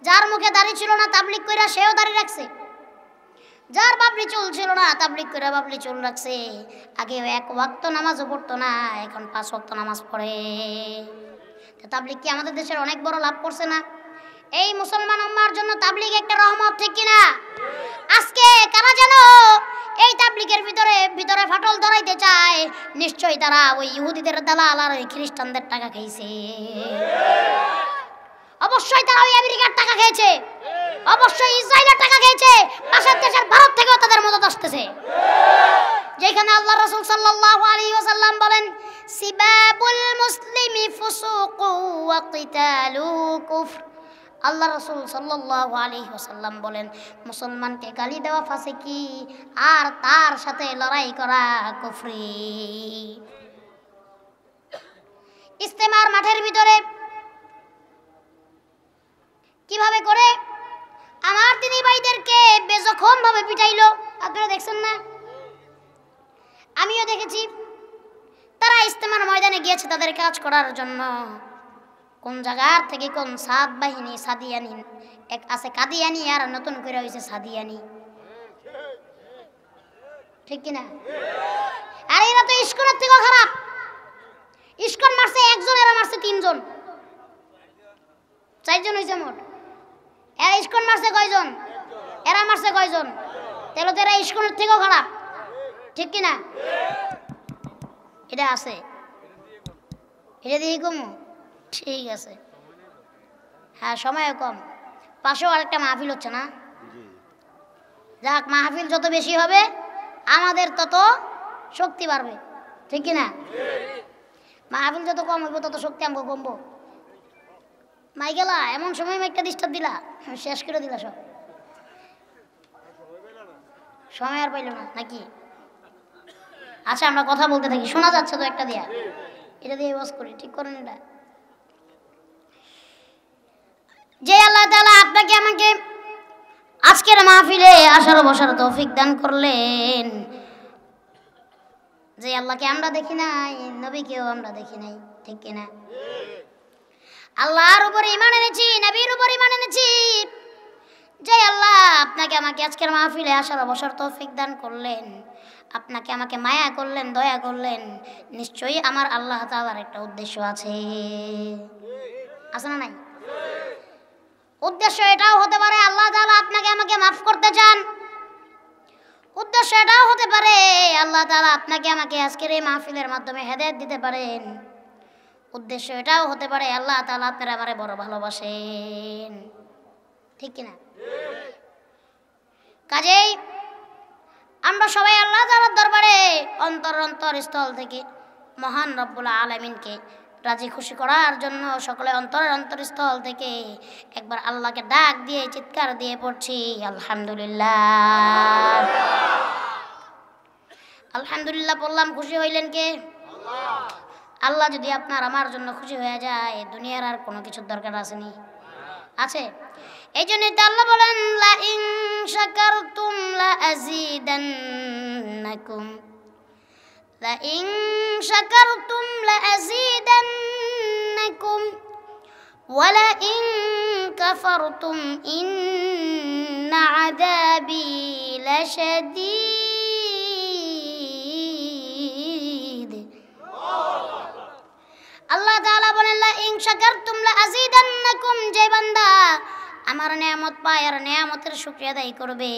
যার মুখে দাড়ি ছিল না তাবলিগ কইরা সেও দাড়ি রাখছে, যার বাবলি চুল ছিল না তাবলিগ কইরা বাবলি চুল রাখছে। আগে এক ওয়াক্ত নামাজও পড়তো না, এখন 5 ওয়াক্ত নামাজ পড়ে। তাবলিগ কি আমাদের দেশের অনেক বড় লাভ করছে না? এই মুসলমান উম্মার জন্য তাবলিগ একটা রহমত, ঠিক কিনা? আজকে কারা যেন এই তাবলিগের ভিতরে ফাটল ধরাইতে চায়, নিশ্চয়ই তারা ওই ইহুদিদের দালাল আর ওই খ্রিস্টানদের টাকা খাইছে। অবশ্যই তারা ওই আমেরিকার টাকা খেয়েছে, অবশ্যই ইসরায়েলের টাকা খেয়েছে, পাশের দেশের ভারত থেকেও তাদের মদত আসতেছে। যেখানে আল্লাহ রাসূল সাল্লাল্লাহু আলাইহি ওয়াসাল্লাম বলেন, সিবাবুল মুসলিমি ফুসুকু ওয়া কিতালু কুফর। আল্লাহ রাসূল সাল্লাল্লাহু আলাইহি ওয়াসাল্লাম বলেন, মুসলমানকে গালি দেওয়া ফাসিকি, আর তার সাথে লড়াই করা কুফরি। ইস্তেমার মাঠের ভিতরে কিভাবে করে আমার দিনী ভাইদেরকে বেজখম ভাবে পিটাইলো, আপনারা দেখছেন না? আমিও দেখেছি। তারা ইস্তেমার ময়দানে গিয়েছে তাদের কাজ করার জন্য। কোন জায়গার থেকে কোন সাদ বাহিনী, সাদিয়ানি এক আছে, কাদিয়ানি আর নতুন করে হয়েছে সাদিয়ানি, ঠিক কিনা? আর এরা তো ইস্কনের থেকেও খারাপ। ইস্কন মারছে একজন, এরা মারছে 3 জন, 4 জন হয়েছে মোট। এরা ইস্কন মারছে কয়জন? এরা মারছে কয়জন? তাহলে তো এরা ইস্কনের থেকেও খারাপ, ঠিক কিনা? এটা আছে, এটা দিয়ে কম, ঠিক আছে। হ্যাঁ, সময়ও কম, পাশেও আরেকটা মাহফিল হচ্ছে না? যাক, মাহফিল যত বেশি হবে আমাদের তত শক্তি বাড়বে, ঠিক কিনা? মাহফিল যত কম হইব তত শক্তি আমাকে কমবো। মাইকেলা এমন সময় একটা ডিস্টার্ব দিলা, শেষ করে দিলা সব, সময় আর পাইল না নাকি? আচ্ছা, আমরা কথা বলতে থাকি, শোনা যাচ্ছে তো একটা দিয়া, এটা দিয়ে ওয়াজ করি, ঠিক করেন? এটা যে আল্লাহ তাআলা আপনাকে আমাকে আজকের মাহফিলে আসার বসার তৌফিক দান করলেন, যে আল্লাহকে আমরা দেখি নাই, নবীকেও আমরা দেখি নাই, ঠিক কিনা? আল্লাহর উপরে ঈমান এনেছি, নবীর উপরে ঈমান এনেছি। যে আল্লাহ আপনাকে আমাকে আজকের মাহফিলে আসার বসার তৌফিক দান করলেন, আপনাকে আমাকে মায়া করলেন, দয়া করলেন, নিশ্চয়ই আমার আল্লাহ তাআলার একটা উদ্দেশ্য আছে, আছে না নাই? উদ্দেশ্য এটাও হতে পারে আল্লাহ তাআলা আপনাকে আমাকে মাফ করতে চান। উদ্দেশ্য এটাও হতে পারে আল্লাহ তাআলা আপনাকে আমাকে আজকের এই মাহফিলের মাধ্যমে হেদায়েত দিতে পারেন। উদ্দেশ্য এটাও হতে পারে আল্লাহ তাআলা আপনারা আমারে বড় ভালোবাসেন, ঠিক কিনা? কাজেই আমরা সবাই আল্লাহ তাআলার দরবারে অন্তরস্থল থেকে মহান রব্বুল আলামিনকে রাজি খুশি করার জন্য সকলে অন্তরস্থল থেকে একবার আল্লাহকে ডাক দিয়ে চিৎকার দিয়ে পড়ছি আলহামদুলিল্লাহ। আলহামদুলিল্লাহ বললাম, খুশি হইলেন কে? আল্লাহ যদি আপনার আমার জন্য খুশি হয়ে যায়, দুনিয়ার আর কোনো কিছুর দরকার আসেনি, আছে? এই জন্যই তো আল্লাহ বলেন, লা ইন শাকারতুম লা আযীদান্নাকুম, লা ইন শাকারতুম লা আযীদান্নাকুম ওয়া লা ইন কাফারতুম ইন্না আযাবি লাশাদীদ। আল্লাহ তাআলা বলেন, লা ইন শাকারতুম লা আযীদান্নাকুম, যে বান্দা আমার নিয়ামত পায় আর নিয়ামতের শুকরিয়া আদায় করবে,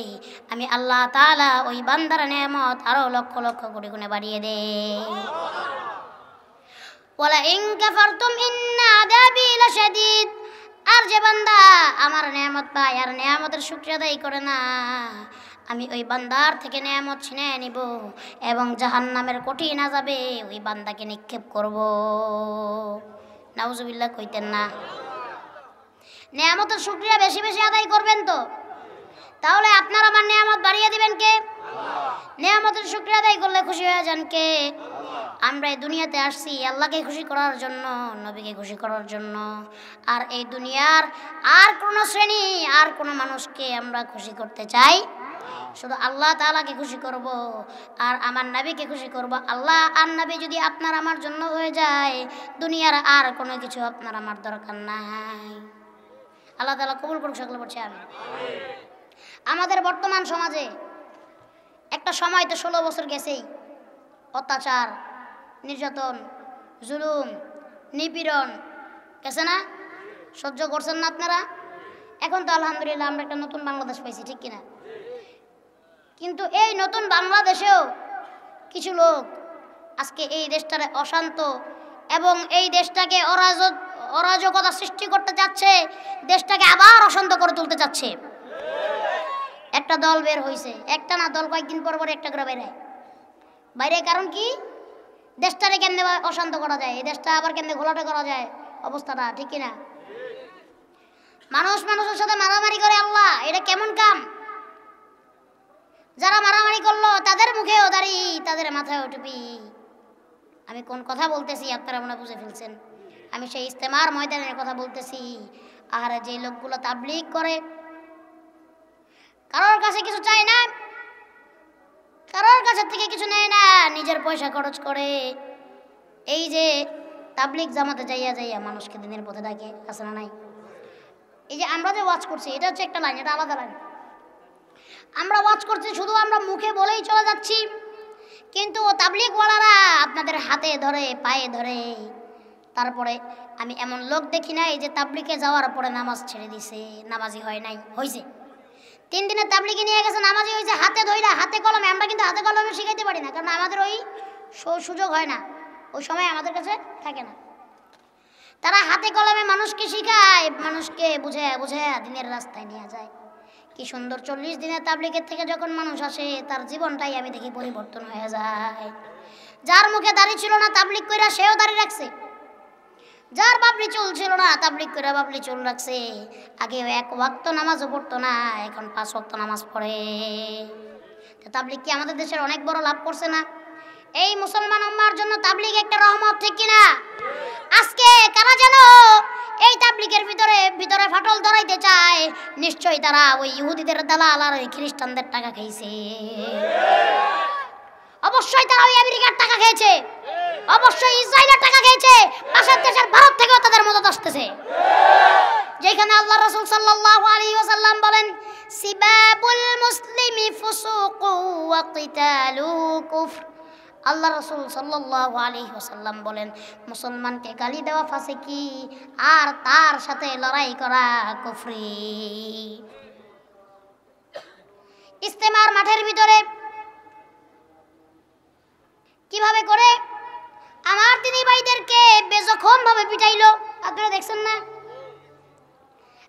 আমি আল্লাহ তাআলা ওই বান্দার নিয়ামত আরো লক্ষ লক্ষ কোটি গুণে বাড়িয়ে দেই। ওয়ালা ইন কাফারতুম ইন্না আযাবি লাশাদীদ, আর যে বান্দা আমার নিয়ামত পায় আর নিয়ামতের শুকরিয়া আদায় করে না, আমি ওই বান্দার থেকে নিয়ামত ছিনে নিব এবং জাহান্নামের কঠিন আযাবে ওই বান্দাকে নিক্ষেপ করব। নাউজুবিল্লাহ কইতেন না? নিয়ামতের শুকরিয়া বেশি বেশি আদায় করবেন তো, তাহলে আপনার আমার নিয়ামত বাড়িয়ে দিবেন কে? নিয়ামতের শুকরিয়া আদায় করলে খুশি হয়ে যান কে? আমরা এই দুনিয়াতে আসছি আল্লাহকে খুশি করার জন্য, নবীকে খুশি করার জন্য। আর এই দুনিয়ার আর কোনো শ্রেণী আর কোনো মানুষকে আমরা খুশি করতে চাই, শুধু আল্লাহ তাআলাকে খুশি করব আর আমার নবীকে খুশি করব। আল্লাহ আর নবী যদি আপনার আমার জন্য হয়ে যায়, দুনিয়ার আর কোনো কিছু আপনার আমার দরকার নাই। আল্লাহ তাআলা কবুল করুক, সকলে বলছে আমিন। আমাদের বর্তমান সমাজে একটা সময় তো 16 বছর গেছেই, অত্যাচার, নির্যাতন, জুলুম, নিপীড়ন গেছে না? সহ্য করছেন না আপনারা? এখন তো আলহামদুলিল্লাহ আমরা একটা নতুন বাংলাদেশ পাইছি, ঠিক কিনা? কিন্তু এই নতুন বাংলাদেশেও কিছু লোক আজকে এই দেশটারে অশান্ত এবং এই দেশটাকে অরাজকতা সৃষ্টি করতে যাচ্ছে, দেশটাকে আবার অশান্ত করে তুলতে যাচ্ছে। একটা দল বের হয়েছে, একটা না দল, কয়েকদিন পর পর একটা করে বেরায়। বাইরে কারণ কি? দেশটারে কেমনে অশান্ত করা যায়, এই দেশটা আবার কেমনে ঘোলাটে করা যায় অবস্থাটা, ঠিক কিনা? মানুষ মানুষের সাথে মারামারি করে, আল্লাহ এটা কেমন কাম? যারা মারামারি করলো তাদের মুখেও দাড়ি, তাদের মাথায়ও টুপি। আমি কোন কথা বলতেছি আপনারা মনে বুঝে ফেলছেন। আমি সেই ইস্তেমার ময়দানের কথা বলতেছি। আর যে লোকগুলো তাবলীগ করে, কারোর কাছে কিছু চায় না, কারোর কাছে থেকে কিছু নেয় না, নিজের পয়সা খরচ করে এই যে তাবলীগ জামাতে যাইয়া যাইয়া মানুষকে দিনের পথে ডাকে, আছে না নাই? এই যে আমরা যে ওয়াজ করছি, এটা হচ্ছে একটা লাইন, এটা আলাদা লাইন। আমরা ওয়াজ করছি, শুধু আমরা মুখে বলেই চলে যাচ্ছি, কিন্তু তাবলীগওয়ালারা আপনাদের হাতে ধরে, পায়ে ধরে। তারপরে আমি এমন লোক দেখি নাই যে তাবলীগে যাওয়ার পরে নামাজ ছেড়ে দিছে, নামাজি হয় নাই। হয়েছে 3 দিনের তাবলীগে নিয়ে গেছে, নামাজি হয়েছে হাতে ধইরা, হাতে কলমে। আমরা কিন্তু হাতে কলমে শিখাইতে পারি না, কারণ আমাদের ওই সুযোগ হয় না, ওই সময় আমাদের কাছে থাকে না। তারা হাতে কলমে মানুষকে শিখায়, মানুষকে বুঝায় বুঝায় দিনের রাস্তায় নিয়ে যায়। কি সুন্দর 40 দিনের তাবলীগের থেকে যখন মানুষ আসে, তার জীবনটাই আমি দেখি পরিবর্তন হয়ে যায়। যার মুখে দাড়ি ছিল না, তাবলীগ কইরা সেও দাড়ি রাখছে। যার বাবলি চুল ছিল না, তাবলীগ কইরা বাবলি চুল রাখছে। আগে 1 ওয়াক্ত নামাজও পড়তো না, এখন 5 ওয়াক্ত নামাজ পড়ে। তাবলীগ কি আমাদের দেশের অনেক বড় লাভ করছে না? এই মুসলমান উম্মার জন্য তাবলীগ একটা রহমত, ঠিক কিনা? আজকে কারা যেন এই তাবলীগের ভিতরে ফাটল ধরাইতে চায়, নিশ্চয়ই তারা ওই ইহুদিদের দালাল আর ওই খ্রিস্টানদের টাকা খাইছে। অবশ্যই তারা ওই আমেরিকার টাকা খেয়েছে, অবশ্যই ইসরায়েলের টাকা খেয়েছে, পাশের দেশের ভারত থেকেও তাদের মদত আসতেছে। যেখানে আল্লাহ রাসূল সাল্লাল্লাহু আলাইহি ওয়াসাল্লাম বলেন, সিবাবুল মুসলিমি ফুসুকু ওয়া কিতালু কুফর। আল্লাহ রাসূল সাল্লাল্লাহু আলাইহি ওয়াসাল্লাম বলেন, মুসলমানকে গালি দেওয়া ফাসিকি, আর তার সাথে লড়াই করা কুফরি। ইস্তেমার মাঠের ভিতরে কিভাবে করে আমার দিনী ভাইদেরকে বেজখম ভাবে পিটাইলো, আপনারা দেখছেন না?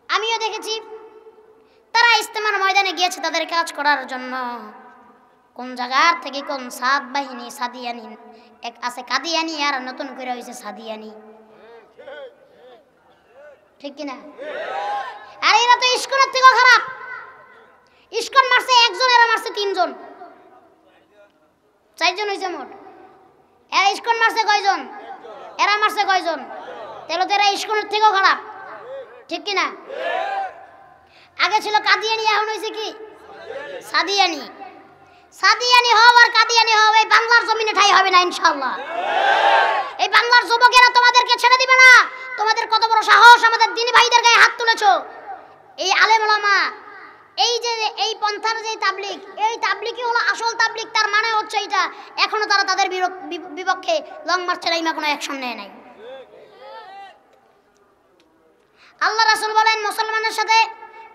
আমিও দেখেছি। তারা ইস্তেমার ময়দানে গিয়েছে তাদের কাজ করার জন্য। কোন জায়গার থেকে কোন সাদ বাহিনী, সাদিয়ানি এক আছে, কাদিয়ানি, আর নতুন করে হয়েছে সাদিয়ানি, ঠিক কিনা? আর এরা তো ইস্কনের থেকেও খারাপ। ইস্কন মারছে 1 জন, এরা মারছে 3 জন, 4 জন হয়েছে মোট। এরা ইস্কন মারছে কয়জন? এরা মারছে কয়জন? তাহলে তো এরা ইস্কনের থেকেও খারাপ, ঠিক কিনা? আগে ছিল কাদিয়ানি, এখন হয়েছে কি সাদিয়ানি। সাদিয়ানি হও আর কাদিয়ানি হও, এই বাংলার জমিনে ঠাই হবে না ইনশাআল্লাহ। এই বাংলার যুবকেরা তোমাদেরকে ছেড়ে দিবে না। তোমাদের কত বড় সাহস আমাদের দ্বীনি ভাইদের গায়ে হাত তুলেছো। এই আলেম ওলামা, এই যে এই পন্থার যে তাবলীগ, এই তাবলীগই হলো আসল তাবলীগ। তার মানে হচ্ছে এটা, এখনো তারা তাদের বিপক্ষে লং মার্চ চালাইমা কোনো অ্যাকশন নেয় নাই। আল্লাহ রাসূল বলেন, মুসলমানের সাথে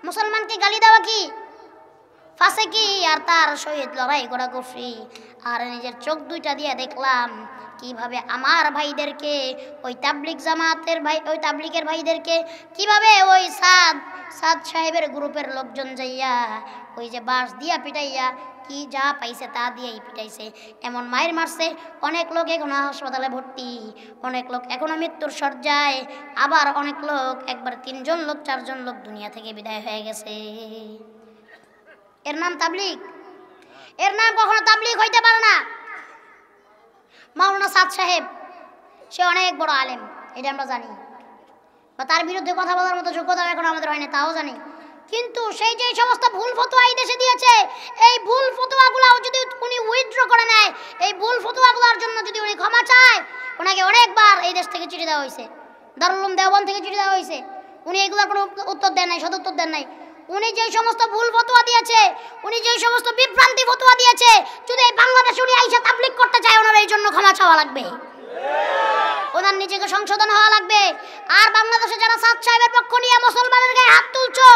মুসলমানকে গালি দেওয়া কি ফাসিকি, আর তার সহিত লড়াই করা কুফরি। আর নিজের চোখ দুইটা দিয়ে দেখলাম কিভাবে আমার ভাইদেরকে, ওই তাবলীগ জামাতের ভাই, ওই তাবলীগের ভাইদেরকে কিভাবে ওই সাদ সাহেবের গ্রুপের লোকজন যাইয়া ওই যে বাঁশ দিয়া পিটাইয়া, কি যা পাইছে তা দিয়েই পিটাইছে। এমন মায়ের মারছে, অনেক লোক এখনো হাসপাতালে ভর্তি, অনেক লোক এখনো মৃত্যুর শয্যায়, আবার অনেক লোক একবার 3 জন লোক 4 জন লোক দুনিয়া থেকে বিদায় হয়ে গেছে। এর নাম তাবলীগ? এর নাম কখনো তাবলীগ হইতে পারে না। মাওলানা সাদ সাহেব, সে অনেক বড় আলেম, এটা আমরা জানি, বা তার বিরুদ্ধে কথা বলার মতো যোগ্যতা এখন আমাদের হয় না, তাও জানি। কিন্তু সেই যে সমস্ত ভুল ফতোয়া এই দেশে দিয়েছে, এই ভুল ফতোয়াগুলোও যদি উনি উইথড্র করে নেয়, এই ভুল ফতোয়াগুলোর জন্য যদি উনি ক্ষমা চায়, ওনাকে অনেকবার এই দেশ থেকে চিঠি দেওয়া হয়েছে, দারুল উলুম দেওবন্দ থেকে চিঠি দেওয়া হয়েছে, উনি এগুলোর কোনো উত্তর দেন নাই, সদুত্তর দেন নাই। উনি যে সমস্ত ভুল ফতোয়া দিয়েছে, উনি যে সমস্ত বিভ্রান্তি ফতোয়া দিয়েছে, যদি এই বাংলাদেশে উনি আইসা তাবলীগ করতে চায়, ওনার এই জন্য ক্ষমা চাওয়া লাগবে, ওনার নিজেকে সংশোধন হওয়া লাগবে। আর বাংলাদেশে যারা সাদ সাহেবের পক্ষ নিয়ে মুসলমানের গায়ে হাত তুলছো,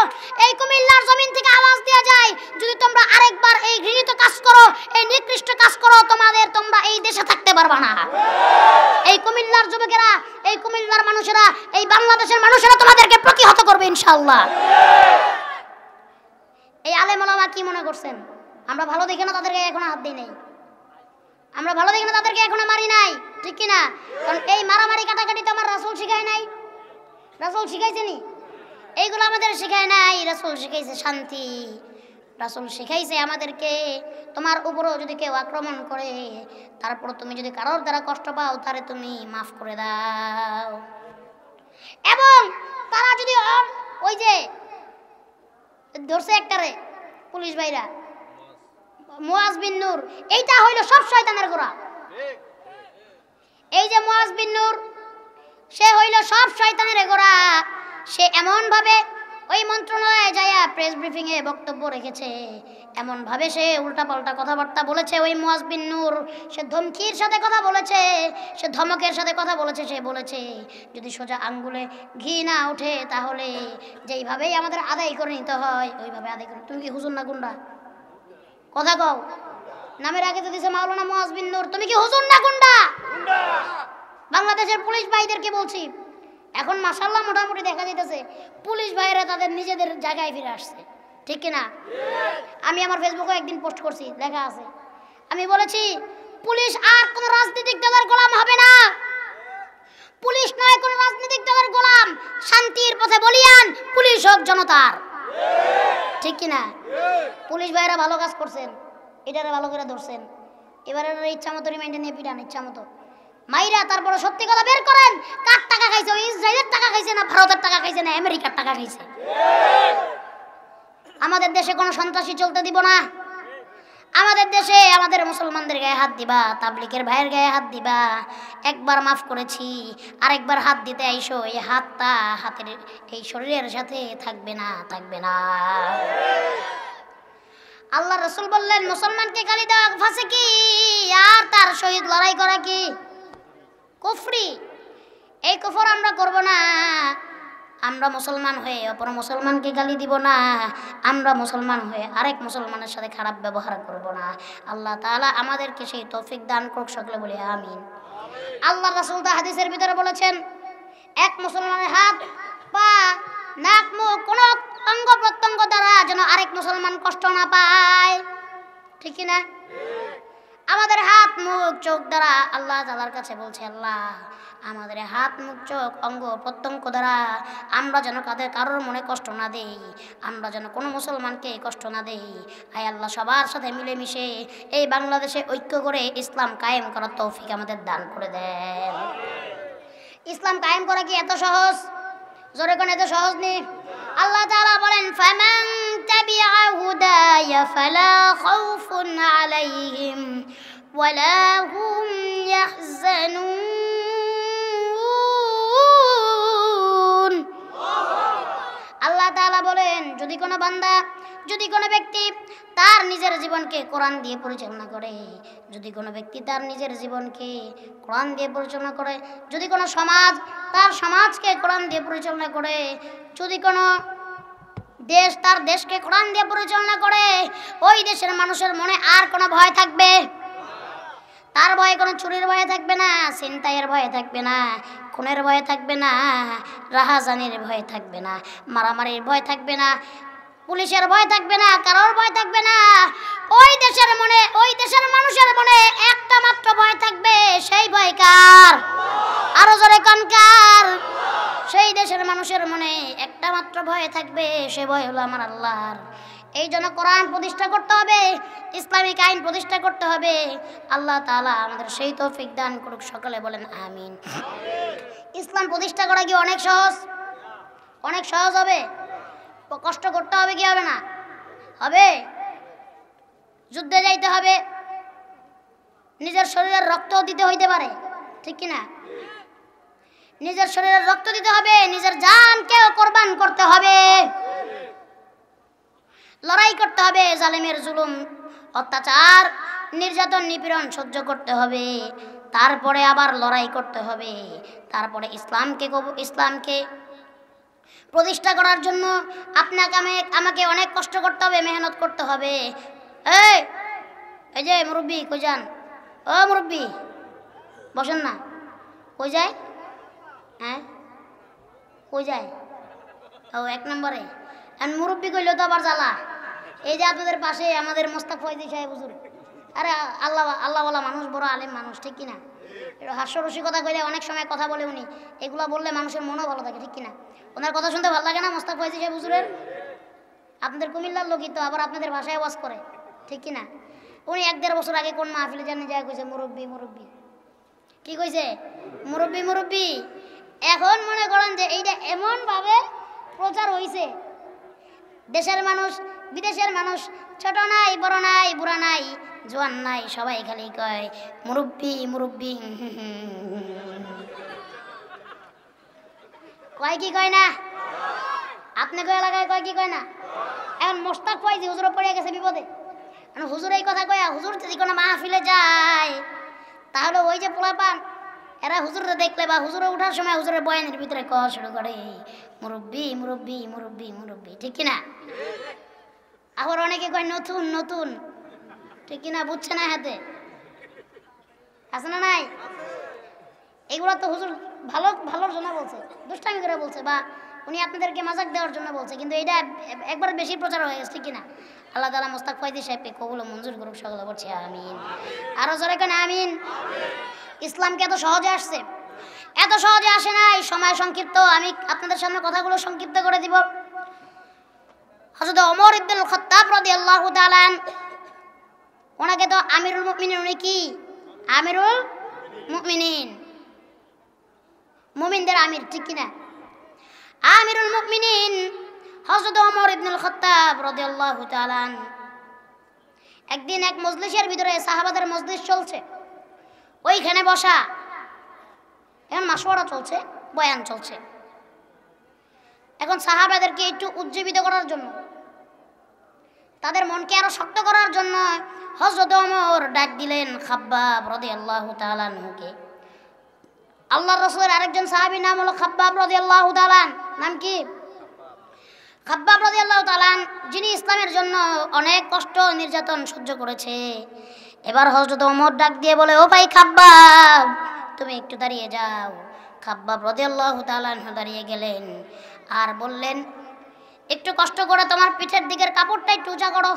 এই কুমিল্লার জমিন থেকে আওয়াজ দেওয়া যায়, যদি তোমরা আরেকবার এই ঘৃণিত কাজ করো, এই নিকৃষ্ট কাজ করো, তোমরা এই দেশে থাকতে পারবা না। এই কুমিল্লার যুবকেরা, এই কুমিল্লার মানুষেরা, এই বাংলাদেশের মানুষেরা তোমাদেরকে প্রতিহত করবে ইনশাআল্লাহ। এই আলেম ওলামা কি মনে করছেন আমরা ভালো দেখে না তাদেরকে এখনো হাত দিই নাই, আমরা ভালো দেখে না তাদেরকে এখনো মারি নাই, ঠিক কি না? কারণ এই মারামারি কাটাকাটি তো আমার রাসূল শিখায় নাই। রাসূল শিখাইছেনি? এইগুলো আমাদের শিখায় নাই। রাসূল শিখাইছে শান্তি, রাসূল শিখাইছে আমাদেরকে তোমার উপরও যদি কেউ আক্রমণ করে, তারপর তুমি যদি কারোর দ্বারা কষ্ট পাও, তারে তুমি মাফ করে দাও। এবং তারা যদি ওই যে ধরছে একটারে পুলিশ ভাইরা, মুয়াজ বিন নূর, এইটা হইল সব শয়তানের গোড়া। এই যে মুয়াজ বিন নূর, সে হইল সব শয়তানের গোড়া। সে এমন ভাবে ওই মন্ত্রণালয়ে যায়া প্রেস ব্রিফিং এ বক্তব্য রেখেছে, এমন ভাবে সে উল্টাপাল্টা কথাবার্তা বলেছে। ওই মুয়াজ বিন নূর সে ধমকির সাথে কথা বলেছে, সে ধমকের সাথে কথা বলেছে। সে বলেছে যদি সোজা আঙ্গুলে ঘি না ওঠে, তাহলে যেইভাবেই আমাদের আদায় করে নিতে হয় ওইভাবে আদায় করে। তুমি কি হুজুর না গুন্ডা? কথা কও। নামের আগে তো দিছে মাওলানা মুয়াজ বিন নূর, তুমি কি হুজুর না গুন্ডা? বাংলাদেশের পুলিশ ভাইদেরকে বলছি, এখন মাশাআল্লাহ মোটামুটি দেখা যাইতেছে পুলিশ ভাইরা তাদের নিজেদের জায়গায় ফিরে আসছে, ঠিক কিনা? আমি আমার ফেসবুকে একদিন পোস্ট করছি, লেখা আছে, আমি বলেছি পুলিশ আর কোন রাজনৈতিক দলের গোলাম হবে না। পুলিশ নয় কোন রাজনৈতিক দলের গোলাম, শান্তির পথে বলিয়ান পুলিশ হোক জনতার, ঠিক কিনা? পুলিশ ভাইরা ভালো কাজ করছেন, এটারে ভালো করে ধরছেন। এবারে ইচ্ছা মতো রিমাইন্ডার নিয়ে পিটান, ইচ্ছা মতো মাইরা, তারপরে সত্যি কথা বের করেন, কার টাকা খাইছে? ওই ইসরায়েলের টাকা খাইছে না ভারতের টাকা খাইছে না আমেরিকার টাকা খাইছে? আমাদের দেশে কোনো সন্ত্রাসী চলতে দিব না। আমাদের দেশে আমাদের মুসলমানদের গায়ে হাত দিবা, তাবলীগের ভাইয়ের গায়ে হাত দিবা, একবার মাফ করেছি, আরেকবার হাত দিতে আইসো, এই হাতটা হাতের এই শরীরের সাথে থাকবে না, থাকবে না। আল্লাহ রাসূল বললেন মুসলমানকে গালি দেওয়া ফাসিকি, আর তার শহীদ লড়াই করা কি কুফরি। এই কুফর আমরা করব না। আমরা মুসলমান হয়ে অপর মুসলমানকে গালি দিব না, আমরা মুসলমান হয়ে আরেক মুসলমানের সাথে খারাপ ব্যবহার করব না। আল্লাহ তাআলা আমাদেরকে সেই তৌফিক দান করুক, সকলে বলি আমিন। আল্লাহ রাসূল তা হাদিসের ভিতরে বলেছেন, এক মুসলমানের হাত, পা, নাক, মুখ, কোন অঙ্গ প্রত্যঙ্গ দ্বারা যেন আরেক মুসলমান কষ্ট না পায়, ঠিক কি না? আমাদের হাত, মুখ, চোখ দ্বারা আল্লাহ তাআলার কাছে বলছে, আল্লাহ আমাদের হাত, মুখ, চোখ, অঙ্গ প্রত্যঙ্গ দ্বারা আমরা যেন কারোর মনে কষ্ট না দেই, আমরা যেন কোনো মুসলমানকে কষ্ট না দেই। আয় আল্লাহ সবার সাথে মিলেমিশে এই বাংলাদেশে ঐক্য করে ইসলাম কায়েম করার তৌফিক আমাদের দান করে দেন। ইসলাম কায়েম করা কি এত সহজ? জোরে কোন এত সহজ নেই। আল্লাহ তাআলা বলেন, ফামান তাবিআ হুদায়া ফালা খাউফুন আলাইহিম ওয়ালা হুম ইয়াহজানুন। আল্লাহ তাআলা বলেন, যদি কোনো বান্দা, যদি কোনো ব্যক্তি তার নিজের জীবনকে কোরআন দিয়ে পরিচালনা করে, যদি কোনো ব্যক্তি তার নিজের জীবনকে কোরআন দিয়ে পরিচালনা করে, যদি কোনো সমাজ তার সমাজকে কোরআন দিয়ে পরিচালনা করে, যদি কোনো দেশ তার দেশকে কোরআন দিয়ে পরিচালনা করে, ওই দেশের মানুষের মনে আর কোনো ভয় থাকবে? তার ভয়ে কোনো চুরির ভয়ে থাকবে না, ছিনতাইয়ের ভয়ে থাকবে না, খুনের ভয়ে থাকবে না, রাহাজানির ভয়ে থাকবে না, মারামারির ভয় থাকবে না, পুলিশের ভয় থাকবে না, কারোর ভয় থাকবে না। ওই দেশের মনে, ওই দেশের মানুষের মনে একটা মাত্র ভয় থাকবে, সেই ভয় কার? আরো জোরে কোন কার? সেই দেশের মানুষের মনে একটা মাত্র ভয় থাকবে, সে ভয় হলো আমার আল্লাহর। এই জন্য কোরআন প্রতিষ্ঠা করতে হবে, ইসলামিক আইন প্রতিষ্ঠা করতে হবে। আল্লাহ তাআলা আমাদের সেই তৌফিক দান করুক, সকলে বলেন আমিন। ইসলাম প্রতিষ্ঠা করা কি অনেক সহজ? অনেক সহজ হবে? কষ্ট করতে হবে কি হবে না? হবে। যুদ্ধে যাইতে হবে, নিজের শরীরের রক্তও দিতে হইতে পারে, ঠিক কি না? নিজের শরীরে রক্ত দিতে হবে, নিজের জানকেও কোরবান করতে হবে, লড়াই করতে হবে, জালেমের জুলুম অত্যাচার নির্যাতন নিপীড়ন সহ্য করতে হবে, তারপরে আবার লড়াই করতে হবে, তারপরে ইসলামকে প্রতিষ্ঠা করার জন্য আপনাকে আমাকে অনেক কষ্ট করতে হবে, মেহনত করতে হবে। এই যে মুরব্বী কই যান? ও মুরব্বী বসেন না, কই যায়? হ্যাঁ কই যায়? ও 1 নম্বরে। আর মুরব্বী কইলেও তো আবার জ্বালা। এই যে আপনাদের পাশে আমাদের মোস্তাক ফয়জি সাহেব হুজুর, আরে আল্লাহওয়ালা মানুষ, বড় আলেম মানুষ, ঠিক কিনা? হাস্যরসিকতা কইলে অনেক সময় কথা বলে উনি, এগুলা বললে মানুষের মনও ভালো থাকে, ঠিক কিনা? ওনার কথা শুনতে ভালো লাগে না মোস্তাক ফয়জি সাহেব হুজুরের? আপনাদের কুমিল্লার লোকই তো, আবার আপনাদের ভাষায় ওয়াজ করে, ঠিক কিনা? উনি 1-1.5 বছর আগে কোন মাহফিলে জানি যায় কইছে মুরব্বী মুরব্বী, কি কইছে? মুরব্বী মুরব্বী। এখন মনে করেন যে এইটা এমন ভাবে প্রচার হইছে, দেশের মানুষ বিদেশের মানুষ, ছোট নাই বড় নাই বুড়া নাই জোয়ান নাই, সবাই খালি কয় মুরব্বী মুরব্বী। কয় কি কয় না? আপনি কয় এলাকায় কয় কি কয় না? এখন মোস্তাক ফয়জি হুজুর পড়ে গেছে বিপদে। হুজুর এই কথা কয়, হুজুর যদি কোনো মাহফিলে যায় তাহলে ওই যে পোলাপান এরা হুজুরে দেখলে বা হুজুরে ওঠার সময় হুজুরের বয়ানের ভিতরে কওয়া শুরু করে মুরব্বী মুরব্বী মুরব্বী মুরব্বী, ঠিক কিনা? আবার অনেকে কয় নতুন নতুন, ঠিক কিনা? বুঝছে না হাতে আছে না নাই? এগুলো তো হুজুর ভালোর জন্য বলছে, দুষ্টামি করে বলছে, বা উনি আপনাদেরকে মজাক দেওয়ার জন্য বলছে, কিন্তু এটা একবার বেশি প্রচার হয়ে গেছে, ঠিক কিনা? আল্লাহ তাআলা মোস্তাক ফয়জি সাহেবকে কবুল মঞ্জুর করুক, সকলে বলছি আমিন। আরো জোরে কেন আমিন। ইসলামকে এত সহজে আসছে, এত সহজে আসে নাই, সময় সংক্ষিপ্ত, আমি আপনাদের সামনে কথাগুলো সংক্ষিপ্ত করে দিব। হযরত ওমর ইবনুল খাত্তাব রাদিয়াল্লাহু তাআলা ওনাকে তো আমিরুল মুমিনিন, উনি কি আমিরুল মুমিনিন, মুমিনদের আমির, ঠিক কিনা? আমিরুল মুমিনিন হযরত ওমর ইবনুল খাত্তাব রাদিয়াল্লাহু তাআলা একদিন এক মজলিসের ভিতরে, সাহাবাদের মজলিস চলছে, ওইখানে বসা, এখন মাশওয়ারা চলছে, বয়ান চলছে। এখন সাহাবাদেরকে একটু উজ্জীবিত করার জন্য, তাদের মনকে আরো শক্ত করার জন্য হযরত ওমর ডাক দিলেন খাব্বাব রাদিয়াল্লাহু তাআলা আনহুকে। আল্লাহর রাসূলের আরেকজন সাহাবীর নাম হলো খাব্বাব রাদিয়াল্লাহু তাআলা, নাম কি? খাব্বাব রাদিয়াল্লাহু তাআলা, যিনি ইসলামের জন্য অনেক কষ্ট নির্যাতন সহ্য করেছে। এবার হযরত ওমর ডাক দিয়ে বলে, ও ভাই খাব্বাব, তুমি একটু দাঁড়িয়ে যাও। খাব্বাব রাদিয়াল্লাহু তাআলা দাঁড়িয়ে গেলেন আর বললেন, একটু কষ্ট করে তোমার পিঠের দিকের কাপড়টা একটু উঁচা করো।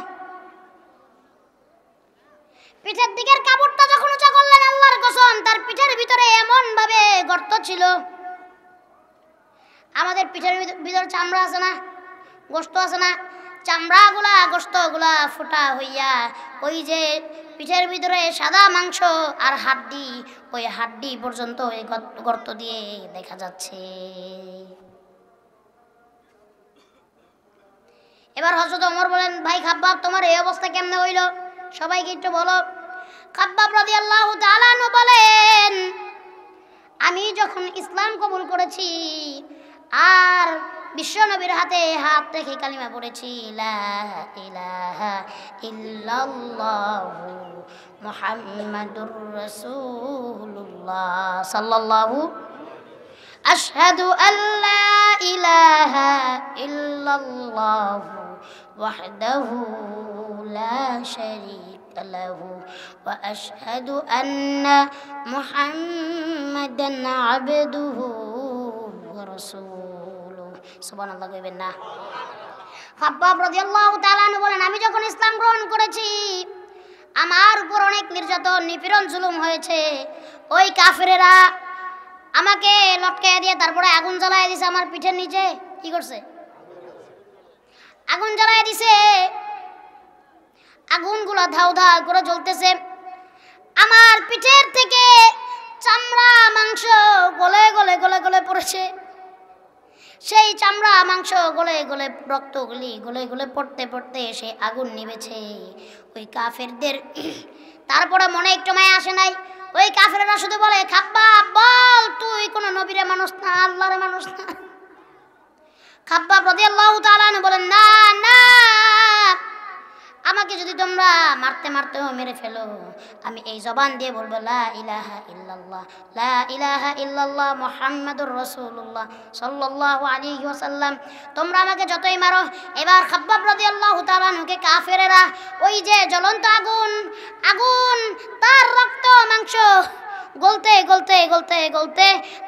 পিঠের দিকের কাপড়টা যখন উঁচা করলেন, আল্লাহর কসম তার পিঠের ভিতরে এমন ভাবে গর্ত ছিল, আমাদের পিঠের ভিতরে চামড়া আছে না, গোশত আছে না, চামড়াগুলা গোশতগুলা ফোটা হইয়া ওই যে পিঠের ভিতরে সাদা মাংস আর হাড্ডি, ওই হাড্ডি পর্যন্ত ওই গর্ত দিয়ে দেখা যাচ্ছে। এবার হযরত ওমর বলেন, ভাই খাব্বাব, তোমার এই অবস্থা কেমনে হইল? সবাইকে একটু বলো। খাব্বাব রাদিয়াল্লাহু তাআলা আনহু বলেন, আমি যখন ইসলাম কবুল করেছি আর বিশ্বনবীর হাতে হাত রেখে কালিমা পড়েছি, লা ইলাহা ইল্লাল্লাহু মুহাম্মাদুর রাসূলুল্লাহ সাল্লাল্লাহু আশহাদু আল্লা ইলাহা ইল্লাল্লাহু ওয়াহদাহু লা শারীকা লাহু ওয়া আশহাদু আন্না মুহাম্মাদান আবদুহু ওয়া রাসূলুহু। সুবহানাল্লাহ কইবেন না? খাব্বাব রাদিয়াল্লাহু তাআলা বলেন, আমি যখন ইসলাম গ্রহণ করেছি আমার উপর অনেক নির্যাতন নিপীড়ন জুলুম হয়েছে। ওই কাফেরেরা আমাকে লটকাইয়া দিয়ে তারপরে আগুন জ্বালায় দিছে আমার পিঠের নিচে। কি করছে? আগুন জ্বালায় দিছে, আগুনগুলো ধাউ ধাউ করে জ্বলতেছে, আমার পিঠের থেকে চামড়া মাংস গলে গলে গলে গলে পড়েছে। সেই চামড়া মাংস গলে গলে রক্তগুলি গলে গলে পড়তে পড়তে সে আগুন নিবেছে ওই কাফেরদের। তারপরে মনে একটু মায়া আসে নাই, ওই কাফেররা শুধু বলে খাব্বাব বল তুই কোন নবীর মানুষ না আল্লাহর মানুষ না। খাব্বাব রাদিয়াল্লাহু তাআলা বলেন না না, আমাকে যদি তোমরা মারতে মারতেও মেরে ফেলো আমি এই জবান দিয়ে বলবো লা ইলাহা ইল্লাল্লাহ লা ইলাহা ইল্লাল্লাহ মুহাম্মাদুর রাসূলুল্লাহ সাল্লাল্লাহু আলাইহি ওয়াসাল্লাম। তোমরা আমাকে যতই মারো। এবার খাব্বাব রাদিয়াল্লাহু তাআলা নুকে কাফেরেরা ওই যে জ্বলন্ত আগুন আগুন তার রক্ত মাংস গলতে গলতে গলতে গলতে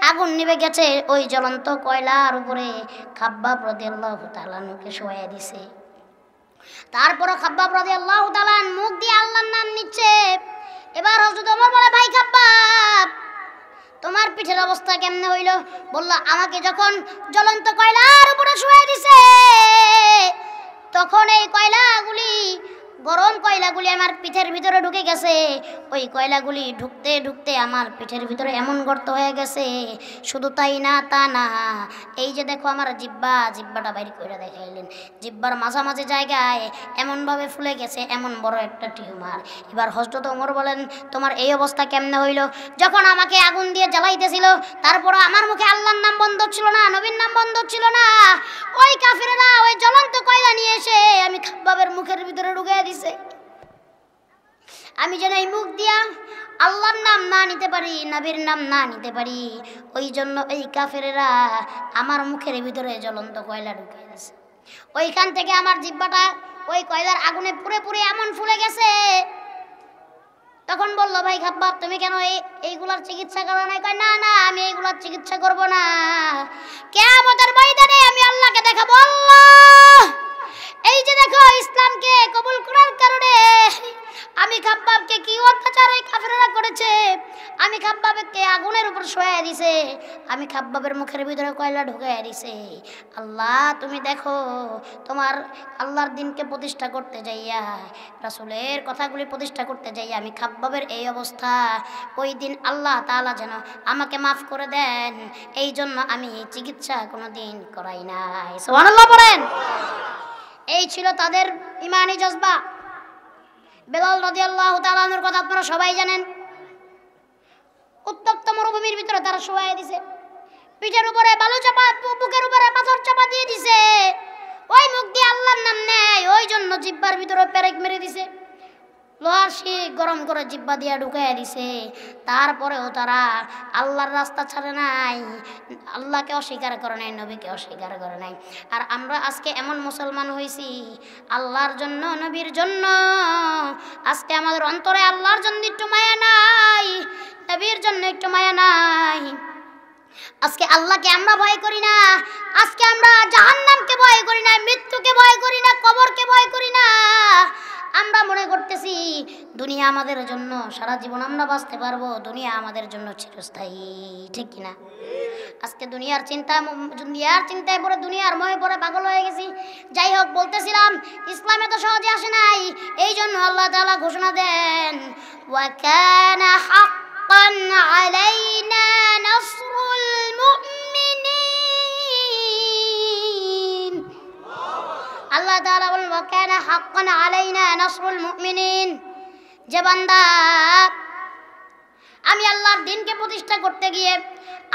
আগুন নিভে গেছে ওই জ্বলন্ত কয়লার উপরে খাব্বাব রাদিয়াল্লাহু তাআলা নুকে শোয়ায় দিছে। তারপর খাব্বাব রাদিয়াল্লাহু তাআলা মুখ দিয়ে আল্লাহর নাম নিচ্ছে। এবার হযরত ওমর বলে ভাই খাব্বাব তোমার পিঠের অবস্থা কেমনে হইল? বলল আমাকে যখন জ্বলন্ত কয়লার উপরে শুয়ায় দিছে তখন এই কয়লাগুলি গরম কয়লাগুলি আমার পিঠের ভিতরে ঢুকে গেছে। ওই কয়লাগুলি ঢুকতে ঢুকতে আমার পিঠের ভিতরে এমন গর্ত হয়ে গেছে। শুধু তাই না তা না, এই যে দেখো আমার জিব্বাটা বাইর করে দেখাইলেন, জিব্বার মাঝামাঝি জায়গায় এমনভাবে ফুলে গেছে এমন বড় একটা টিউমার। এবার হযরত ওমর বলেন তোমার এই অবস্থা কেমনে হইল? যখন আমাকে আগুন দিয়ে জ্বালাইতেছিল তারপর আমার মুখে আল্লাহর নাম বন্ধ ছিল না, নবীর নাম বন্ধ ছিল না। ওই কাফিররা ওই জ্বলন্ত কয়লা নিয়ে এসে আমি খাব্বাবের মুখের ভিতরে ঢুকিয়ে দিছে। আমি যেন এই মুখ দিয়া আল্লাহর নাম না নিতে পারি, নবীর নাম না নিতে পারি, ওই জন্য এই কাফেরেরা আমার মুখের ভিতরে জ্বলন্ত কয়লা ঢুকিয়ে দিছে। ওইখান থেকে আমার জিহ্বাটা ওই কয়লার আগুনে পুড়ে পুড়ে এমন ফুলে গেছে। তখন বলল ভাই খাব্বাব তুমি কেন এইগুলার চিকিৎসা করো না? কয় না না আমি এইগুলার চিকিৎসা করব না, কিয়ামতের ময়দানে আমি আল্লাহকে দেখাবো। আল্লাহ এই যে দেখো ইসলামকে কবুল করার কারণে আমি খাব্বাবকে কি অত্যাচার এই কাফেররা করেছে, আমি খাব্বাবকে আগুনের উপর শোয়ায় দিছে, আমি খাব্বাবের মুখের ভিতরে কয়লা ঢুকায় দিছে। আল্লাহ তুমি দেখো তোমার আল্লাহর দিনকে প্রতিষ্ঠা করতে যাইয়া রাসূলের কথাগুলি প্রতিষ্ঠা করতে যাইয়া আমি খাব্বাবের এই অবস্থা, ওই দিন আল্লাহ তাআলা যেন আমাকে মাফ করে দেন, এই জন্য আমি চিকিৎসা কোনোদিন করাই নাই। সুবহানাল্লাহ বলেন। এই ছিল তাদের ঈমানি জজবা। বেলাল রাদিয়াল্লাহু তাআলা আনহুর কথা আপনারা সবাই জানেন। উত্তপ্ত মরুভূমির ভিতরে তারা শোয়ায় দিছে, পিঠের উপরে বালু চাপা, বুকের উপরে পাথর চাপা দিয়ে দিছে। ওই মুখ দিয়ে আল্লাহর নাম নেয়, ওই জন্য জিহ্বার ভিতরে পেরেক মেরে দিছে, লোহার শিক গরম করে জিহ্বা দিয়ে ঢুকাইয়া দিছে। তারপরেও তারা আল্লাহর রাস্তা ছাড়ে নাই, আল্লাহকে অস্বীকার করে নাই, নবীকে অস্বীকার করে নাই। আর আমরা আজকে এমন মুসলমান হয়েছি আল্লাহর জন্য নবীর জন্য, আজকে আমাদের অন্তরে আল্লাহর জন্য একটু মায়া নাই, নবীর জন্য একটু মায়া নাই। আজকে আল্লাহকে আমরা ভয় করি না, আজকে আমরা জাহান্নামকে ভয় করি না, মৃত্যুকে ভয় করি না, কবরকে ভয় করি না। আমরা মনে করতেছি দুনিয়া আমাদের জন্য সারা জীবন আমরা বাঁচতে পারবো, দুনিয়া আমাদের জন্য চিরস্থায়ী, ঠিক কিনা? আজকে দুনিয়ার চিন্তায় পড়ে দুনিয়ার মোহে পড়ে পাগল হয়ে গেছি। যাই হোক, বলতেছিলাম ইসলাম এত সহজে আসে নাই, এই জন্য আল্লাহ তাআলা ঘোষণা দেন ওয়া কানা হাক্কান আলাইনা নাসরুল মুমিনিন। আল্লাহ তাআলা বলেন ওয়া কানা হাক্কান আলাইনা নাসরুল মুমিনিন, যে বান্দা আমি আল্লাহর দ্বীনকে প্রতিষ্ঠা করতে গিয়ে,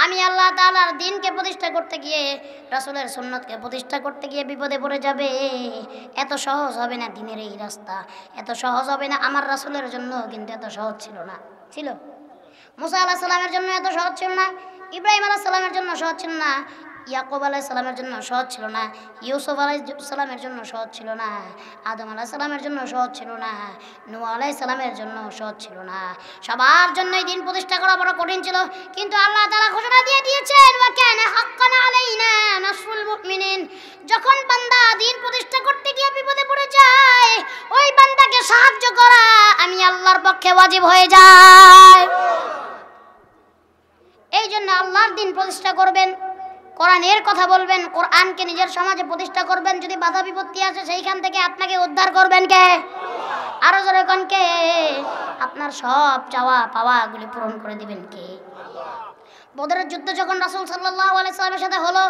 আমি আল্লাহ তাআলার দ্বীনকে প্রতিষ্ঠা করতে গিয়ে, রাসূলের সুন্নতকে প্রতিষ্ঠা করতে গিয়ে বিপদে পড়ে যাবে, এত সহজ হবে না দ্বীনের এই রাস্তা, এত সহজ হবে না। আমার রাসূলের জন্য কিন্তু এত সহজ ছিল না। ছিল মুসা আলাইহিস সালামের জন্য এত সহজ ছিল না, ইব্রাহিম আলাইহিস সালামের জন্য সহজ ছিল না, ইয়াকুব আলাইহিস সালামের জন্য সহজ ছিল না, ইউসুফ আলাইহিস সালামের জন্য সহজ ছিল না, আদম আলাইহিস সালামের জন্য সহজ ছিল না, নূহ আলাইহিস সালামের জন্য সহজ ছিল না। সবার জন্যই দ্বীন প্রতিষ্ঠা করা বড় কঠিন ছিল, কিন্তু আল্লাহ তাআলা ঘোষণা দিয়ে দিয়েছেন ওয়া কানা হাক্কান আলাইনা নাসরুল মুমিনিন। যখন বান্দা দ্বীন প্রতিষ্ঠা করতে গিয়ে বিপদে পড়ে যায়, ওই বান্দাকে সাহায্য করা আমি আল্লাহর পক্ষে ওয়াজিব হয়ে যায়। এই জন্য আল্লাহর দ্বীন প্রতিষ্ঠা করবেন, কোরআনের কথা বলবেন, কোরআনকে নিজের সমাজে প্রতিষ্ঠা করবেন। যদি বাধা বিপত্তি আসে সেইখান থেকে আপনাকে উদ্ধার করবেন কে? আরো জোরে কোন কে? আপনার সব চাওয়া পাওয়াগুলি পূরণ করে দিবেন কে? বদরের যুদ্ধ যখন রাসূল সাল্লাল্লাহু আলাইহি সাল্লামের সাথে হলো,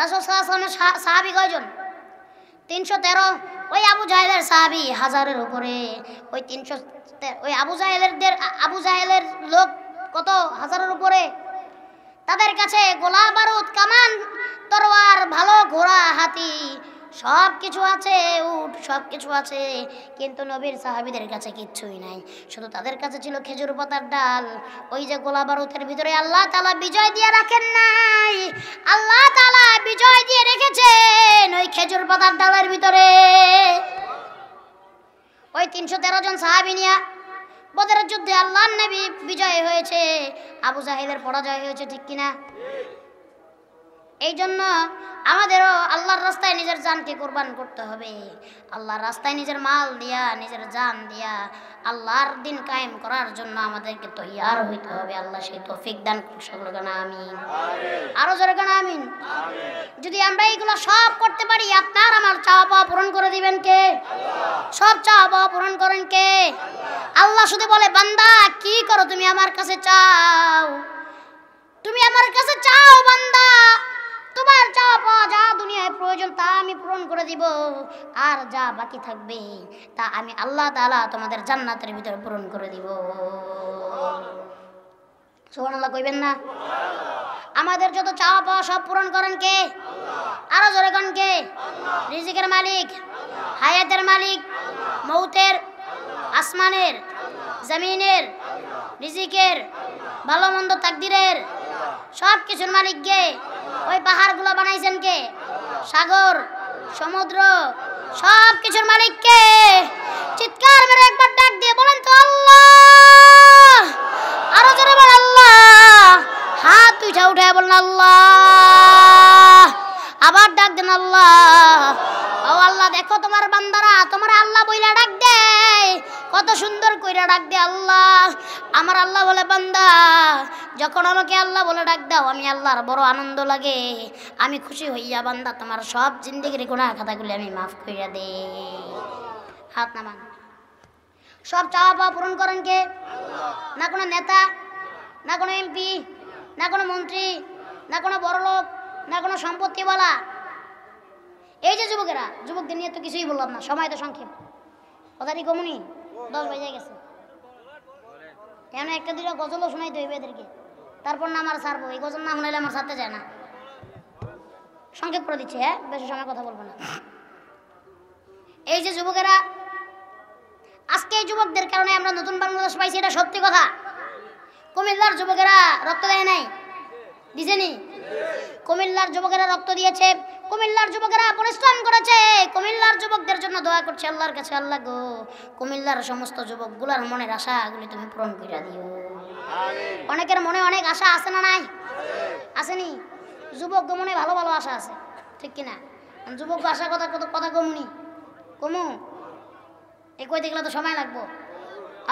রাসূল সাল্লাল্লাহু আলাইহি সাল্লামের সাহাবী কয়জন? 313। ওই আবু জাহেলের সাহাবী 1000-এর উপরে। ওই 300 ওই আবু জাহেলের লোক কত হাজারের উপরে। তাদের কাছে গোলা বারুদ, কামান, তরোয়ার, ভালো ঘোড়া, হাতি সব কিছু আছে, উট সব কিছু আছে, কিন্তু নবীর সাহাবীদের কাছে কিচ্ছুই নাই। শুধু তাদের কাছে ছিল খেজুর পাতার ডাল। ওই যে গোলা বারুদের ভিতরে আল্লাহ তাআলা বিজয় দিয়ে রাখেন নাই, আল্লাহ তাআলা বিজয় দিয়ে রেখেছেন ওই খেজুর পাতার ডালের ভিতরে। ওই 313 জন সাহাবী নিয়া বদরের যুদ্ধে আল্লাহর নবী বিজয় হয়েছে, আবু জাহেলের পরাজয় হয়েছে, ঠিক কিনা? এই জন্য আমাদেরও আল্লাহর রাস্তায় নিজের জানকে কোরবান করতে হবে। আল্লাহর রাস্তায় নিজের মাল দিয়া, নিজের জান দিয়া আল্লাহর দিন কায়েম করার জন্য আমাদেরকে তৈয়ার হইতে হবে। আল্লাহ সেই তৌফিক দান করুন সকলে, গানা আমিন। আরো জোরে গানা আমিন। যদি আমরা এইগুলো সব করতে পারি, আপনার আমার চাওয়া পাওয়া পূরণ করে দিবেন কে? সব চাওয়া পাওয়া পূরণ করেন কে? আল্লাহ শুধু বলে, বান্দা কি করো তুমি আমার কাছে চাও, তুমি আমার কাছে চাও বান্দা, তোমার চাওয়া পাওয়া যা দুনিয়ায় প্রয়োজন তা আমি পূরণ করে দিব, আর যা বাকি থাকবে তা আমি আল্লাহ তাআলা তোমাদের জান্নাতের ভিতরে পূরণ করে দিব। সুবহানাল্লাহ কইবেন না? আমাদের যত চাওয়া পাওয়া সব পূরণ করেন কে? আরো জোরে কোন কে? রিজিকের মালিক, হায়াতের মালিক, মৌতের, আসমানের, জমিনের, রিজিকের, ভালো মন্দ তাকদিরের সব কিছুর মালিক কে? ওই পাহাড়গুলো বানাইছেন কে? সাগর, সমুদ্র সব কিছুর মালিক কে? চিৎকার মেরে একবার ডাক দিয়ে বলেন তো আল্লাহ। আরো জোরে বলেন আল্লাহ। হাত উঠে বলেন আল্লাহ। আবার ডাক দেন আল্লাহ। ও আল্লাহ, দেখো তোমার বান্দারা তোমার আল্লাহ বইলা ডাক দেয়, কত সুন্দর কইরা ডাক দেয় আল্লাহ। আমার আল্লাহ বলে, বান্দা যখন আমাকে আল্লাহ বলে ডাক দাও আমি আল্লাহর বড় আনন্দ লাগে, আমি খুশি হইয়া বান্দা তোমার সব জিন্দেগির গুনাহ খাতাগুলি আমি মাফ কইরা দেই। হাত নামান। সব চাওয়া পাওয়া পূরণ করেন কে? না কোনো নেতা, না কোনো এমপি, না কোনো মন্ত্রী, না কোনো বড় লোক, না কোনো সম্পত্তিওয়ালা। এই যে যুবকেরা, যুবকদের নিয়ে তো কিছুই বললাম না, সময় তো সংক্ষেপ। কথাটি কমুনি 10 বেজে গেছে। কেন একটা দুটো গজলও শোনাইতে হইবে এদেরকে, তারপর না আমার ছাড়বো। এই গজল না শোনাইলে আমার ছাড়তে যায় না। সংক্ষেপ করে দিচ্ছে, হ্যাঁ, বেশি সময় কথা বলবো না। এই যে যুবকেরা, আজকে এই যুবকদের কারণে আমরা নতুন বাংলাদেশ পাইছি, এটা সত্যি কথা। কুমিল্লার যুবকেরা রক্ত দেয় নাই, দিছেনি? কুমিল্লার যুবকেরা রক্ত দিয়েছে, কুমিল্লার যুবকেরা পরিশ্রম করেছে, কুমিল্লার যুবকদের জন্য দোয়া করছে আল্লাহর কাছে, আল্লাহ গো কুমিল্লার সমস্ত যুবকগুলার মনের আশাগুলি তুমি পূরণ করে দিও। অনেকের মনে অনেক আশা আছে না নাই? আসেনি? যুবক মনে ভালো ভালো আশা আছে, ঠিক কিনা? যুবক আশা কথা কমুনি, কমু এই কইতে গেলে তো সময় লাগবো।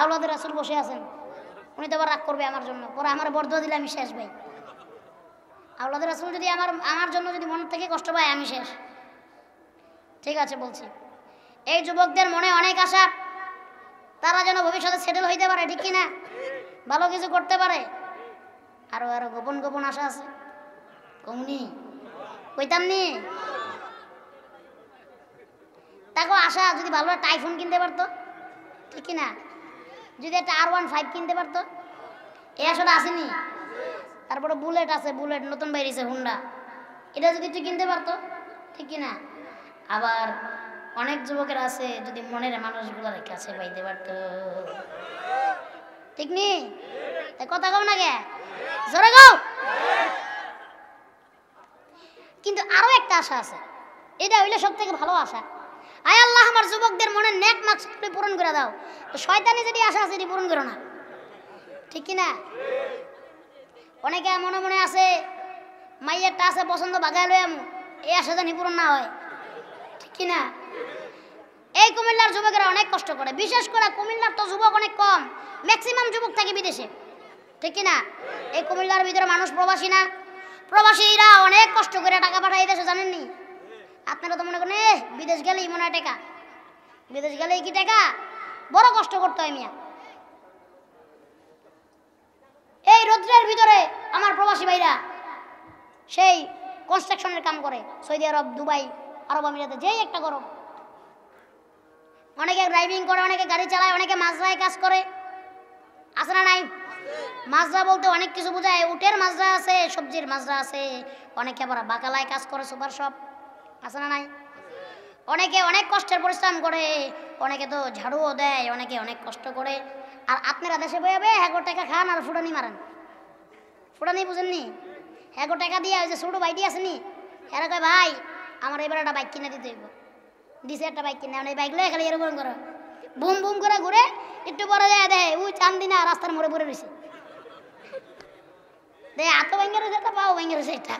আওলাদের রাসূল বসে আছেন, উনি তো আবার রাগ করবে আমার জন্য, পরে আমার বরদোয়া দিলে আমি শেষ ভাই। আওলাদের রাসূল যদি আমার জন্য যদি মন থেকে কষ্ট পায় আমি শেষ। ঠিক আছে বলছি, এই যুবকদের মনে অনেক আশা, তারা যেন ভবিষ্যতে সেটেল হইতে পারে, ঠিক কিনা? ভালো কিছু করতে পারে। আরো আরো গোপন গোপন আশা আছে, কমনি কইতাম নি? তাকে আশা যদি ভালো একটা আইফোন কিনতে পারতো, ঠিক কিনা? যদি একটা R15 কিনতে পারতো, এই আশাটা আসেনি? তারপরে বুলেট আছে, বুলেট নতুন বাইরেছে হুন্ডা, এটা যদি তুই কিনতে পারতো, ঠিক কিনা? আবার অনেক যুবকের আছে যদি মনের মানুষগুলোর কাছে পাইতে পারতো, ঠিক নি? কথা কও না কে? জোরে গাও। কিন্তু আরো একটা আশা আছে, এটা হইলে সব থেকে ভালো আশা। আয় আল্লাহ, আমার যুবকদের মনে নেক মাকসাদ পূরণ করে দাও। তো শয়তানি যদি আশা আছে এটি পূরণ করো না, ঠিক কিনা? অনেকে মনে মনে আছে মাইয়ারটা আছে পছন্দ বাগায় লই আমি, এই আশা জানি পূরণ না হয়, ঠিক কিনা? এই কুমিল্লার যুবকেরা অনেক কষ্ট করে, বিশেষ করে কুমিল্লার তো যুবক অনেক কম, ম্যাক্সিমাম যুবক থাকে বিদেশে, ঠিক কিনা? এই কুমিল্লার ভিতরে মানুষ প্রবাসী না, প্রবাসীরা অনেক কষ্ট করে টাকা পাঠায় দেশে, জানেননি? আপনারা তো মনে করেন বিদেশ গেলেই মনে হয় টাকা, বিদেশ গেলেই কি টাকা? বড় কষ্ট করতে হয় মিয়া। এই রৌদ্রের ভিতরে আমার প্রবাসী ভাইরা সেই কনস্ট্রাকশনের কাম করে, সৌদি আরব, দুবাই, আরব আমিরাতে, যেই একটা গরম। অনেকে ড্রাইভিং করে, অনেকে গাড়ি চালায়, অনেকে মাজরায় কাজ করে, আছে না নাই? মাজরা বলতে অনেক কিছু বোঝায়, উটের মাজরা আছে, সবজির মাজরা আছে, অনেকে আবার বাকালায় কাজ করে, সুপার শপ আছে না নাই? অনেকে অনেক কষ্টের পরিশ্রম করে, অনেকে তো ঝাড়ুও দেয়, অনেকে অনেক কষ্ট করে। আর আপনারা দেশে বয়ে বয়ে 1 টাকা খান আর ফুটানি মারেন। ফুটানি বুঝেননি? 1 টাকা দিয়ে ওই যে ছোটো ভাইটি আসেনি, এরা কয় ভাই আমার এবার একটা বাইক কিনে দিতে হইব। দিছে একটা বাইক কিনে, এই বাইক লয়ে খালি এরকম করো, বুম বুম করে ঘুরে, একটু পরে যায় দেয় ওই চান্দিনা রাস্তার মোড়ে পড়ে রয়েছে, দেয় হাতও ভেঙে রয়েছে, একটা পাও ভেঙে রয়েছে, একটা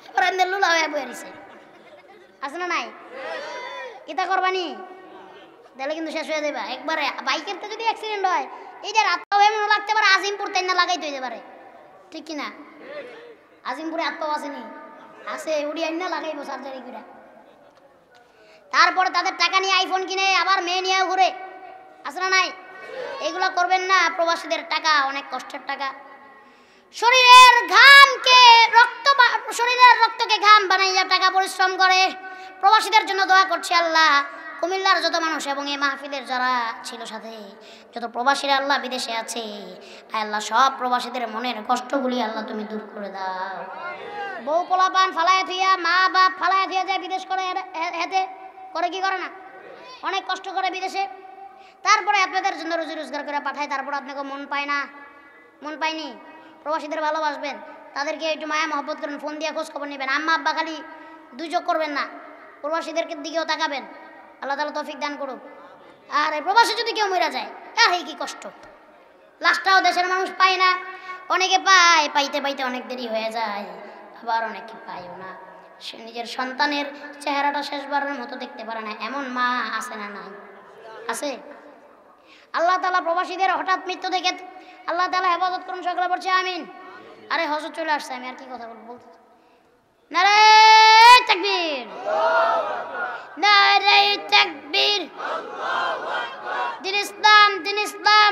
এবার লুলা হয়ে বয়ে রয়েছে। আছে না নাই? কিতা করবানি? তাহলে কিন্তু শেষ হয়ে যাবে একবারে। বাইকের তো যদি অ্যাক্সিডেন্ট হয়, এই যে রাতটাও এমন লাগতে পারে আজিমপুর তাই না লাগাইতে হইতে পারে, ঠিক কিনা? আজিমপুরে আত্মাও আসেনি, আছে, উড়ি আইনা লাগাইবো সার্জারি করে। তারপরে তাদের টাকা নিয়ে আইফোন কিনে আবার মেয়ে নিয়ে ঘুরে, আছে না নাই? এগুলো করবেন না। প্রবাসীদের টাকা অনেক কষ্টের টাকা, শরীরের ঘামকে শরীরের রক্তকে ঘাম বানাইয়া টাকা পরিশ্রম করে। প্রবাসীদের জন্য দোয়া করছি আল্লাহ, কুমিল্লার যত মানুষ এবং এই মাহফিলের যারা ছিল সাথে, যত প্রবাসীরা আল্লাহ বিদেশে আছে, আল্লাহ সব প্রবাসীদের মনের কষ্টগুলি আল্লাহ তুমি দূর করে দাও। বউ পোলাপান ফালায় থুইয়া, মা বাপ ফালায় থুইয়া যায় বিদেশ করে, হেতে করে কি করে না, অনেক কষ্ট করে বিদেশে। তারপরে আপনাদের জন্য রুজি রোজগার করে পাঠায়, তারপর আপনাকে মন পায় না, মন পায়নি। প্রবাসীদের ভালোবাসবেন, তাদেরকে একটু মায়া মহব্বত করেন, ফোন দিয়ে খোঁজ খবর নেবেন। আম্মা আব্বা খালি দুই চোখ করবেন না, প্রবাসীদের দিকেও তাকাবেন। আল্লাহ তাআলা তৌফিক দান করুক। আর এই প্রবাসী যদি কেউ মরে যায়, আর এই কি কষ্ট, লাশটাও দেশের মানুষ পায় না, অনেকে পায়, পাইতে পাইতে অনেক দেরি হয়ে যায়, আবার অনেকে পায়ও না। সে নিজের সন্তানের চেহারাটা শেষবারের মতো দেখতে পারে না, এমন মা আছে না নাই? আছে। আল্লাহ তাআলা প্রবাসীদের হঠাৎ মৃত্যু থেকে আল্লাহ তাআলা হেফাজত করুন, সকলে পড়ছে আমিন। আরে হযরত চলে আসছে, আমি আর কি কথা বলবো, বলতে নারে তাকবীর, নারে তাকবীর, দিন ইসলাম, দিন ইসলাম।